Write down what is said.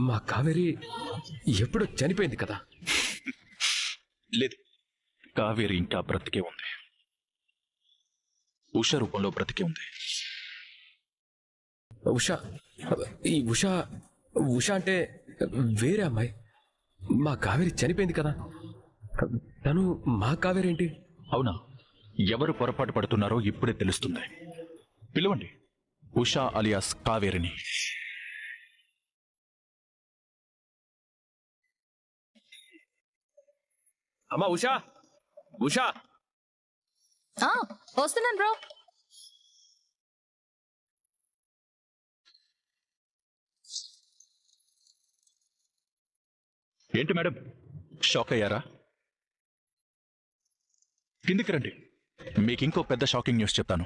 మా కావేరి ఎప్పుడో చనిపోయింది కదా? లేదు, కావేరి ఇంకా బ్రతికే ఉంది. ఉష రూపంలో బ్రతికే ఉంది. ఉష? ఈ ఉష ఉష అంటే వేరే అమ్మాయి. మా కావేరి చనిపోయింది కదా, తను మా కావేరి ఏంటి? అవునా? ఎవరు పొరపాటు పడుతున్నారో ఇప్పుడే తెలుస్తుంది. పిలవండి ఉషా అలియాస్ కావేరిని. అమ్మా ఉషా! ఉషా! వస్తున్నాను బ్రో. ఏంటి మేడం, షాక్ అయ్యారా? కిందికి రండి, మీకు ఇంకో పెద్ద షాకింగ్ న్యూస్ చెప్తాను.